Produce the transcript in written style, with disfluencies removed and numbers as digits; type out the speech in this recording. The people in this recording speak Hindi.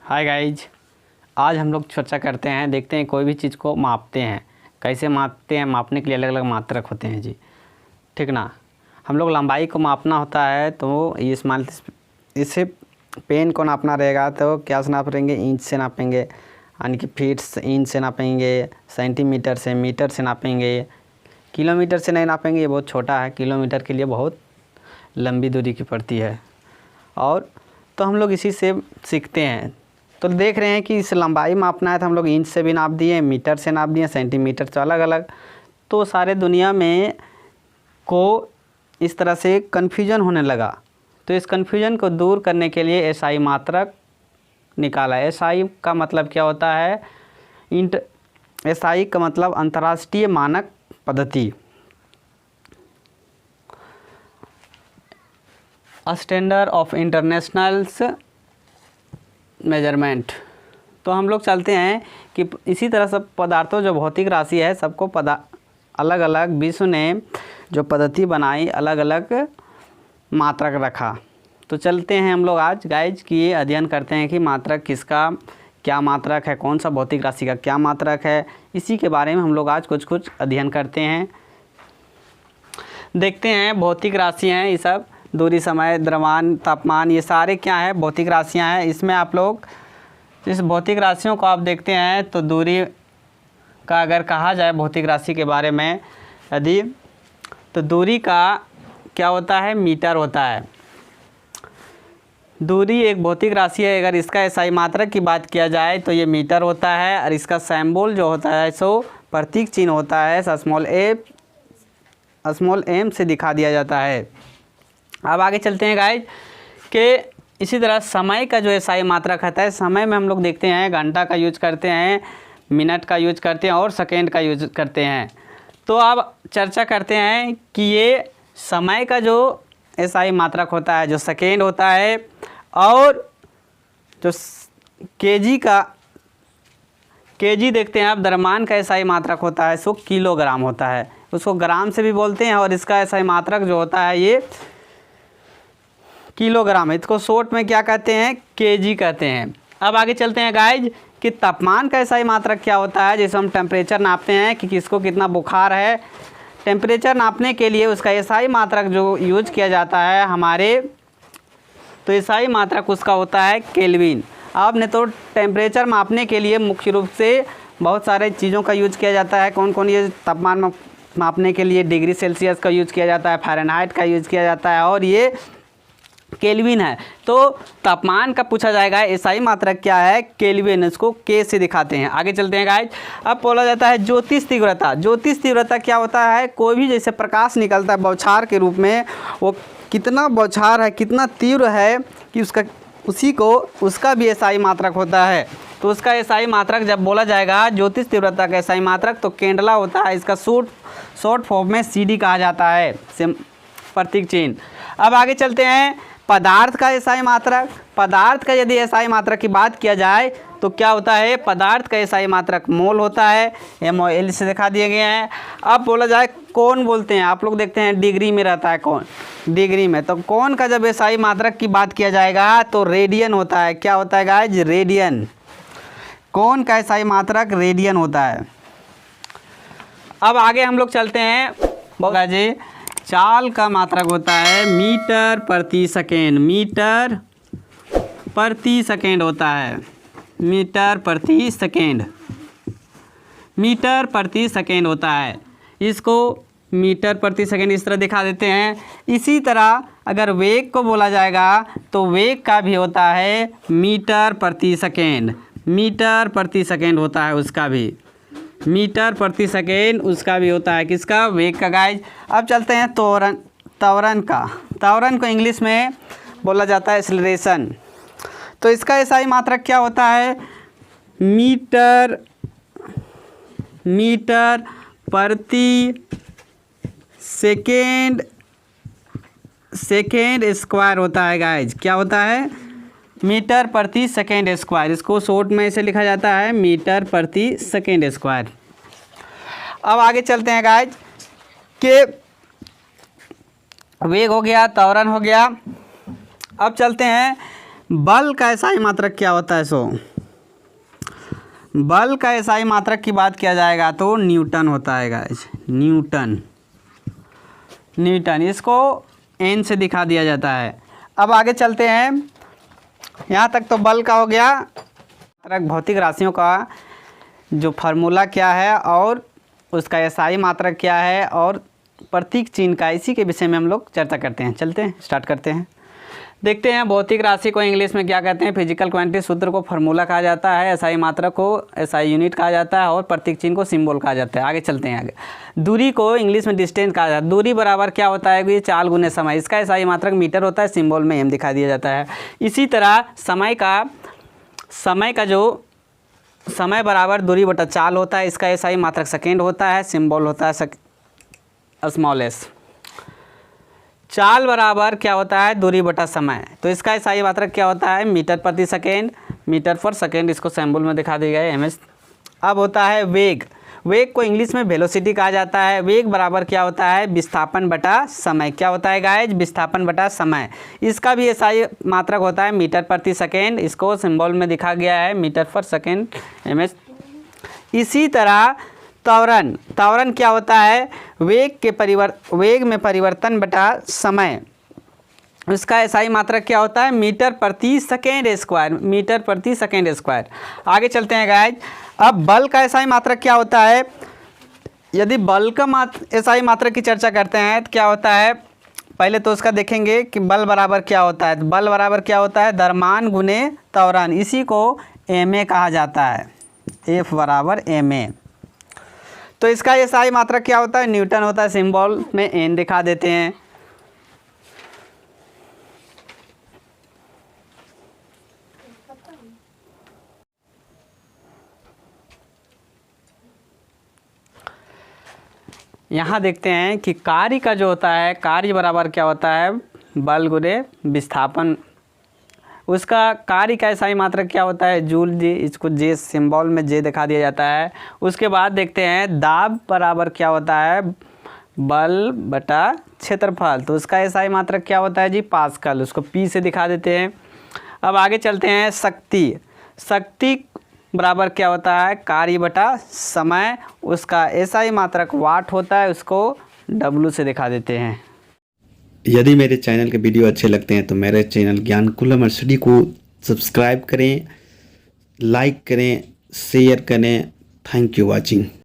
हाय गाइज, आज हम लोग चर्चा करते हैं, देखते हैं कोई भी चीज़ को मापते हैं, कैसे मापते हैं। मापने के लिए अलग अलग मात्रक होते हैं जी, ठीक ना। हम लोग लंबाई को मापना होता है तो इससे पेन को नापना रहेगा तो क्या से नाप लेंगे, इंच से नापेंगे, यानी कि फीट से इंच से नापेंगे, सेंटीमीटर से, मीटर से नापेंगे, किलोमीटर से नहीं नापेंगे, ये बहुत छोटा है। किलोमीटर के लिए बहुत लंबी दूरी की पड़ती है। और तो हम लोग इसी से सीखते हैं। तो देख रहे हैं कि इस लंबाई मापना है तो हम लोग इंच से भी नाप दिए, मीटर से नाप दिए, सेंटीमीटर से अलग अलग। तो सारे दुनिया में को इस तरह से कन्फ्यूजन होने लगा, तो इस कन्फ्यूजन को दूर करने के लिए एसआई मात्रक निकाला। एसआई का मतलब क्या होता है? एसआई का मतलब अंतर्राष्ट्रीय मानक पद्धति, स्टैंडर्ड ऑफ इंटरनेशनल्स मेजरमेंट। तो हम लोग चलते हैं कि इसी तरह सब पदार्थों जो भौतिक राशि है सबको अलग अलग विश्व ने जो पद्धति बनाई, अलग अलग मात्रक रखा। तो चलते हैं हम लोग आज गाइज कि ये अध्ययन करते हैं कि मात्रक किसका क्या मात्रक है, कौन सा भौतिक राशि का क्या मात्रक है। इसी के बारे में हम लोग आज कुछ अध्ययन करते हैं। देखते हैं भौतिक राशि हैं ये सब, दूरी, समय, द्रव्यमान, तापमान, ये सारे क्या है? भौतिक राशियां हैं। इसमें आप लोग इस भौतिक राशियों को आप देखते हैं तो दूरी का अगर कहा जाए भौतिक राशि के बारे में यदि, तो दूरी का क्या होता है? मीटर होता है। दूरी एक भौतिक राशि है। अगर इसका एसआई मात्रक की बात किया जाए तो ये मीटर होता है, और इसका सिंबल जो होता है सो प्रतीक चिन्ह होता है, स्मॉल एम से दिखा दिया जाता है। अब आगे चलते हैं गाइज कि इसी तरह समय का जो एसआई मात्रक होता है, समय में हम लोग देखते हैं घंटा का यूज करते हैं, मिनट का यूज करते हैं और सेकेंड का यूज करते हैं। तो अब चर्चा करते हैं कि ये समय का जो एसआई मात्रक होता है, जो सेकेंड होता है, और जो केजी देखते हैं आप, द्रव्यमान का एसआई मात्रक होता है सो किलोग्राम होता है, उसको ग्राम से भी बोलते हैं, और इसका एसआई मात्रक जो होता है ये किलोग्राम है। इसको शॉर्ट में क्या कहते हैं? केजी कहते हैं। अब आगे चलते हैं गाइज कि तापमान का एसआई मात्रक क्या होता है। जैसे हम टेम्परेचर नापते हैं कि किसको कितना बुखार है, टेम्परेचर नापने के लिए उसका एसआई मात्रक जो यूज किया जाता है हमारे, तो एसआई मात्रक उसका होता है केल्विन। आपने तो टेम्परेचर मापने के लिए मुख्य रूप से बहुत सारे चीज़ों का यूज किया जाता है। कौन कौन? ये तापमान मापने के लिए डिग्री सेल्सियस का यूज किया जाता है, फ़ारेनहाइट का यूज किया जाता है, और ये केल्विन है। तो तापमान का पूछा जाएगा एसआई मात्रक क्या है? केल्विन। इसको के से दिखाते हैं। आगे चलते हैं गाइज। अब बोला जाता है ज्योतिष तीव्रता। ज्योतिष तीव्रता क्या होता है? कोई भी जैसे प्रकाश निकलता है बौछार के रूप में, वो कितना बौछार है, कितना तीव्र है कि उसका भी एसआई मात्रक होता है। तो उसका एसआई मात्रक जब बोला जाएगा ज्योतिष तीव्रता का एसआई मात्रक, तो केंडला होता है। इसका शॉर्ट फॉर्म में सीडी कहा जाता है, प्रतीक चिन्ह। अब आगे चलते हैं पदार्थ का एसआई मात्रक। पदार्थ का यदि एसआई मात्रक की बात किया जाए तो क्या होता है? पदार्थ का एसआई मात्रक मोल होता है, MOL से दिखा दिए गए हैं। अब बोला जाए कौन बोलते हैं, आप लोग देखते हैं डिग्री में रहता है कौन, डिग्री में। तो कौन का जब एसआई मात्रक की बात किया जाएगा तो रेडियन होता है। क्या होता है गाइज? रेडियन। कौन का एसआई मात्रक? रेडियन होता है। अब आगे हम लोग चलते हैं जी, चाल का मात्रक होता है मीटर प्रति सेकेंड। मीटर प्रति सेकेंड होता है, मीटर प्रति सेकेंड, मीटर प्रति सेकेंड होता है। इसको मीटर प्रति सेकेंड इस तरह दिखा देते हैं। इसी तरह अगर वेग को बोला जाएगा तो वेग का भी होता है मीटर प्रति सेकेंड। मीटर प्रति सेकेंड होता है उसका भी, मीटर प्रति सेकेंड उसका भी होता है। किसका? वेग का गाइज। अब चलते हैं त्वरण का। त्वरण को इंग्लिश में बोला जाता है एक्सेलरेशन। तो इसका एसआई मात्रक क्या होता है? मीटर प्रति सेकेंड स्क्वायर होता है गाइज। क्या होता है? मीटर प्रति सेकेंड स्क्वायर। इसको शॉर्ट में इसे लिखा जाता है मीटर प्रति सेकेंड स्क्वायर। अब आगे चलते हैं गाइज कि वेग हो गया, त्वरण हो गया। अब चलते हैं बल का एसआई मात्रक क्या होता है? सो बल का एसआई मात्रक की बात किया जाएगा तो न्यूटन होता है गाइस, न्यूटन। इसको एन से दिखा दिया जाता है। अब आगे चलते हैं, यहाँ तक तो बल का हो गया। भौतिक राशियों का जो फार्मूला क्या है और उसका एसआई मात्रक क्या है और प्रतीक चिन्ह का, इसी के विषय में हम लोग चर्चा करते हैं। चलते हैं, स्टार्ट करते हैं। देखते हैं भौतिक राशि को इंग्लिश में क्या कहते हैं। फिजिकल क्वांटिटी सूत्र को फार्मूला कहा जाता है, एसआई मात्रक को एसआई यूनिट कहा जाता है और प्रतीक चिन्ह को सिंबल कहा जाता है। आगे चलते हैं। आगे दूरी को इंग्लिश में डिस्टेंस कहा जाता है। दूरी बराबर क्या होता है? ये चाल गुने समय। इसका एसआई मात्रक मीटर होता है, सिंबल में एम दिखा दिया जाता है। इसी तरह समय का जो समय बराबर दूरी बटा चाल होता है, इसका एसआई मात्रक सेकेंड होता है, सिंबल होता है स्मॉल एस। चाल बराबर क्या होता है? दूरी बटा समय, तो इसका एसआई मात्रक क्या होता है? मीटर प्रति सेकेंड, मीटर पर सेकेंड, इसको सिंबल में दिखा दिया गया है एमएस। अब होता है वेग। वेग को इंग्लिश में वेलोसिटी कहा जाता है। वेग बराबर क्या होता है? विस्थापन बटा समय। क्या होता है गाइज? विस्थापन बटा समय। इसका भी एसआई मात्रक होता है मीटर प्रति सेकेंड, इसको सिंबल में दिखा गया है मीटर पर सेकेंड एमएस। इसी तरह त्वरण क्या होता है? वेग में परिवर्तन बटा समय, इसका एसआई मात्रक क्या होता है? मीटर प्रति सेकेंड स्क्वायर, मीटर प्रति सेकेंड स्क्वायर। आगे चलते हैं गाइज। अब बल का एसआई मात्रक क्या होता है? यदि बल का एसआई मात्रक की चर्चा करते हैं तो क्या होता है? पहले तो उसका देखेंगे कि बल बराबर क्या होता है। बल बराबर क्या होता है? द्रव्यमान गुने त्वरण, इसी को एमए कहा जाता है। एफ बराबर एमए। तो इसका एसआई मात्रक क्या होता है? न्यूटन होता है, सिंबल में एन दिखा देते हैं। यहाँ देखते हैं कि कार्य का जो होता है, कार्य बराबर क्या होता है? बल गुने विस्थापन। उसका कार्य का एसआई मात्रक क्या होता है? जूल जी, इसको जे सिंबल में जे दिखा दिया जाता है। उसके बाद देखते हैं दाब बराबर क्या होता है? बल बटा क्षेत्रफल, तो उसका एसआई मात्रक क्या होता है जी? पास्कल, उसको पी से दिखा देते हैं। अब आगे चलते हैं। शक्ति बराबर क्या होता है? कार्य बटा समय, उसका एसआई मात्रक वाट होता है, उसको डब्लू से दिखा देते हैं। यदि मेरे चैनल के वीडियो अच्छे लगते हैं तो मेरे चैनल ज्ञानकुलम स्टडी को सब्सक्राइब करें, लाइक करें, शेयर करें। Thank you watching.